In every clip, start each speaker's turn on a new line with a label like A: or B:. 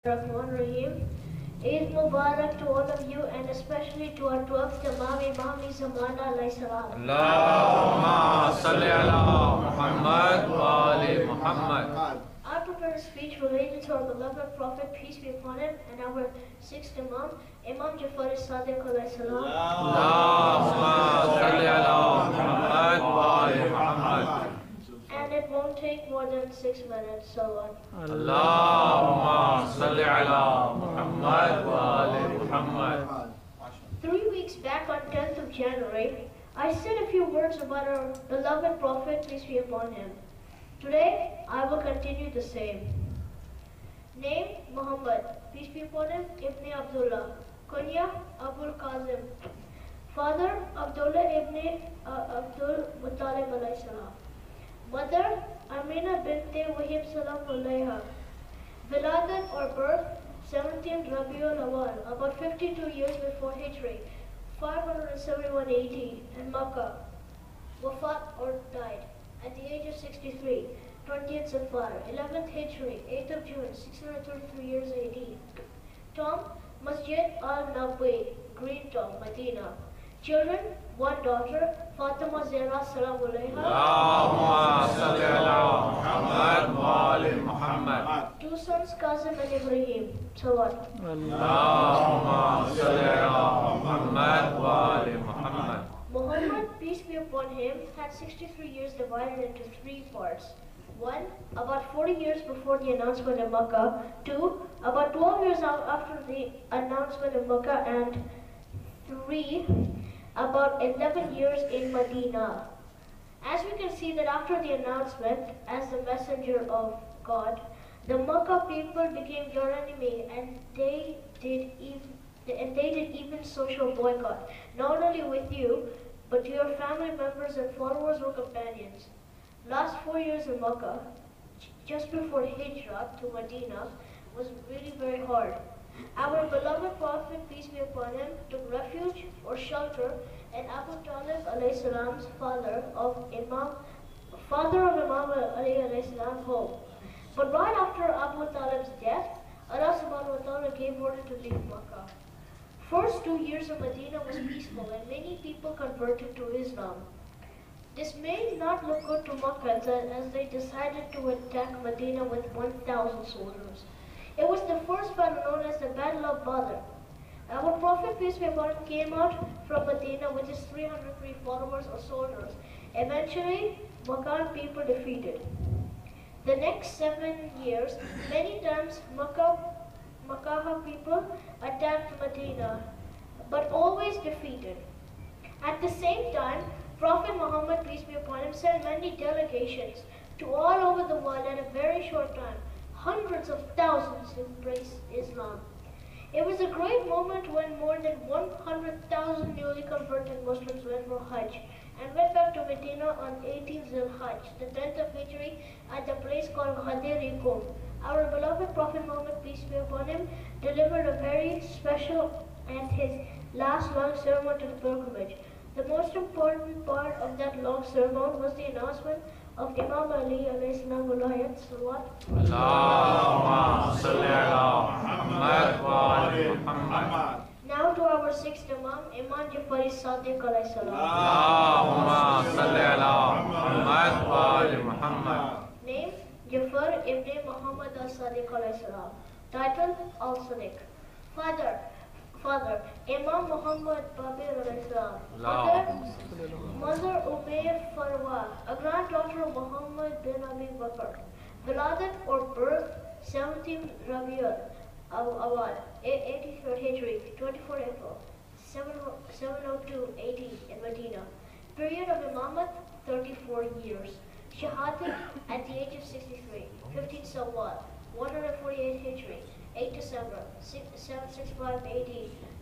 A: Rahman Rahim. Eid Mubarak to all of you and especially to our 12th Imam, Imam Zamana alayhi salam.
B: Allahumma salli ala Muhammad wa ali Muhammad.
A: I prepared a speech related to our beloved Prophet, peace be upon him, and our 6th Imam, Imam Jafar Sadiq alayhi salam.
B: Allahumma salli ala Muhammad wa ali Muhammad.
A: And it won't take more than 6 minutes, so
B: Allahumma salli ala Muhammad wa ali Muhammad.
A: 3 weeks back on 10th of January, I said a few words about our beloved Prophet, peace be upon him. Today, I will continue the same. Name, Muhammad, peace be upon him, Ibn Abdullah. Kunya, Abul Qasim. Father, Abdullah ibn Abdul Muttalib alayhi salam. Mother, Amina bint Wahib salam alayha. Viladat or birth, 17th Rabiul Awal, about 52 years before Hijri, 571 AD, in Makkah. Wafat or died at the age of 63, 20th Safar, 11th Hijri, 8th of June, 633 years AD. Tomb, Masjid al-Nabi, Green Tomb, Medina. Children, one daughter, Fatima Zahra salam alayha.
B: Allahumma salli ala Muhammad wa ali Muhammad.
A: 2 sons, Qasim and Ibrahim. So what?
B: Allahumma salli ala Muhammad wa ali Muhammad.
A: Muhammad, peace be upon him, had 63 years divided into 3 parts. 1, about 40 years before the announcement in Makkah. 2, about 12 years after the announcement in Makkah. And 3, about 11 years in Medina. As we can see that after the announcement as the messenger of God, the Makkah people became your enemy, and they did even social boycott, not only with you, but to your family members and followers or companions. Last 4 years in Makkah, just before Hijrah to Medina, was really very hard. Our beloved Prophet, peace be upon him, took refuge or shelter in Abu Talib alayhi salam's father of Imam Ali alayhi salam's home. But right after Abu Talib's death, Allah subhanahu wa ta'ala gave order to leave Makkah. First 2 years of Medina was peaceful and many people converted to Islam. This may not look good to Makkah as they decided to attack Medina with 1,000 soldiers. It was the first battle known as the Battle of Badr. Our Prophet, peace be upon him, came out from Medina with his 303 followers or soldiers. Eventually, Makkah people defeated. The next 7 years, many times Makkah people attacked Medina, but always defeated. At the same time, Prophet Muhammad, peace be upon him, sent many delegations to all over the world at a very short time. Hundreds of thousands embraced Islam. It was a great moment when more than 100,000 newly converted Muslims went for Hajj and went back to Medina on 18th Zul-Hajj, the 10th of Hijri, at the place called Ghadir Qum. Our beloved Prophet Muhammad, peace be upon him, delivered a very special and his last long sermon to the pilgrimage. The most important part of that long sermon was the announcement of Imam Ali alayhi salam wilayat.
B: Allahumma salli ala Muhammad wa ali Muhammad.
A: Now to our 6th Imam, Imam Jafar Sadiq alayhi salam.
B: Allahumma salli ala Muhammad wa ali Muhammad.
A: Name, Jafar ibn Muhammad al-Sadiq alayhi salam. Title, Al-Sadiq. Father, Imam Muhammad Babir alayhi salam. Mother Umayr Farwa, a granddaughter of Muhammad bin Abi Bakr. Viladat or birth, 17th Rabiul Awal, 83rd Hijri, 24 April, 702 AD in Medina. Period of Imamat, 34 years. Shahadat at the age of 63, 15 Sawal, 148 Hijri, 8 December, 765 AD.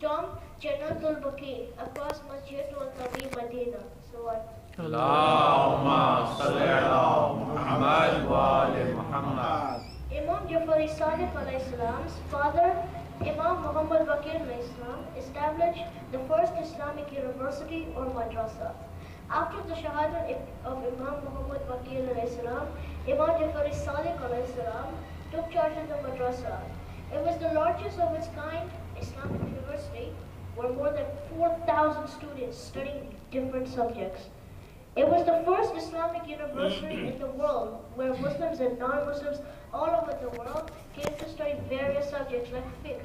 A: Tomb, Jannatul Baqi, across Masjid al-Nabi, Medina. So what?
B: Allahumma salli ala Muhammad wa ali Muhammad.
A: Imam Jafar Sadiq alayhi salam's father, Imam Muhammad Baqir alayhi salam, established the first Islamic university or madrasa. After the Shahadat of Imam Muhammad Baqir alayhi salam, Imam Jafar Sadiq alayhi salam took charge of the madrasa. It was largest of its kind Islamic university, where more than 4,000 students studying different subjects. It was the first Islamic university in the world where Muslims and non-Muslims all over the world came to study various subjects like fiqh,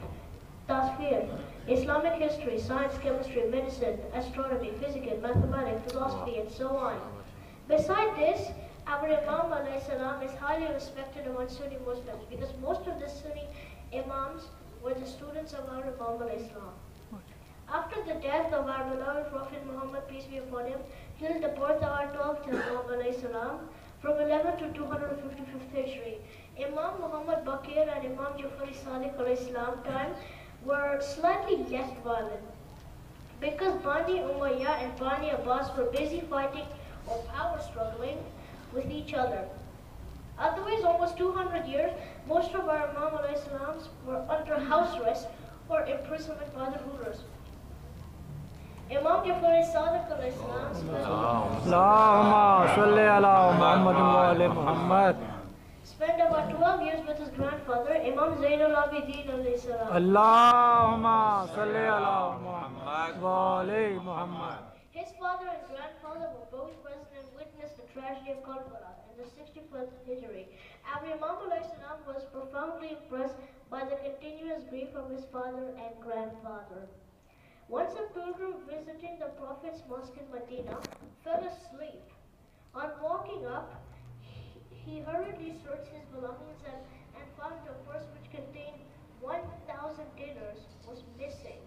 A: tafsir, Islamic history, science, chemistry, medicine, astronomy, physics, mathematics, philosophy, and so on. Besides this, our Imam alayhi salam is highly respected among Sunni Muslims because most of the Sunni Imams were the students of our Imam alayhi salam. After the death of our beloved Prophet Muhammad, peace be upon him, till the birth of our 12th Imam alayhi salam, from 11 to 255th Hijri, Imam Muhammad Baqir and Imam Jafari Sadiq alayhi salam time were slightly less violent. Because Bani Umayyah and Bani Abbas were busy fighting or power struggling with each other. Otherwise, almost 200 years, most of our Imam alayhi salams were under house arrest or imprisonment by the rulers. Imam Jafari Sadiq alayhi salam spent about 12 years with his grandfather, Imam Zainul Abidin alayhi salam. His father and grandfather were both present and witnessed the tragedy of Karbala in the 61st Hijri. Our Imam alayhi salam was profoundly impressed by the continuous grief of his father and grandfather. Once a pilgrim visiting the Prophet's mosque in Medina fell asleep. On waking up, he hurriedly searched his belongings and found a purse which contained 1,000 dinars was missing.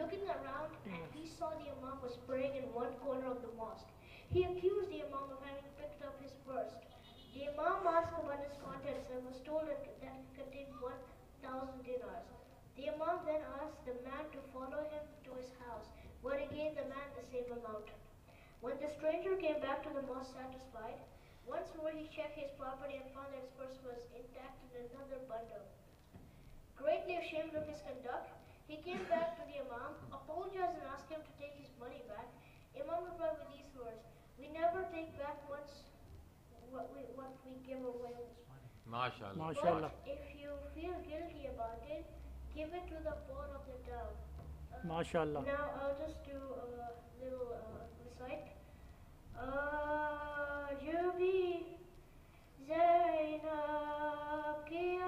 A: Looking around, and he saw the Imam was praying in one corner of the mosque. He accused the Imam of having picked up his purse. The Imam asked about its contents and was told that it contained 1,000 dinars. The Imam then asked the man to follow him to his house, where he gave the man the same amount. When the stranger came back to the mosque satisfied, once more he checked his property and found that his purse was intact in another bundle. Greatly ashamed of his conduct, he came back to the Imam, apologized and asked him to take his money back. Imam replied with these words, "We never take back what we give away."
B: MashaAllah.
A: But if you feel guilty about it, give it to the poor of the town.
C: MashaAllah.
A: Now I'll just do a little recite. Jubi Zainab ki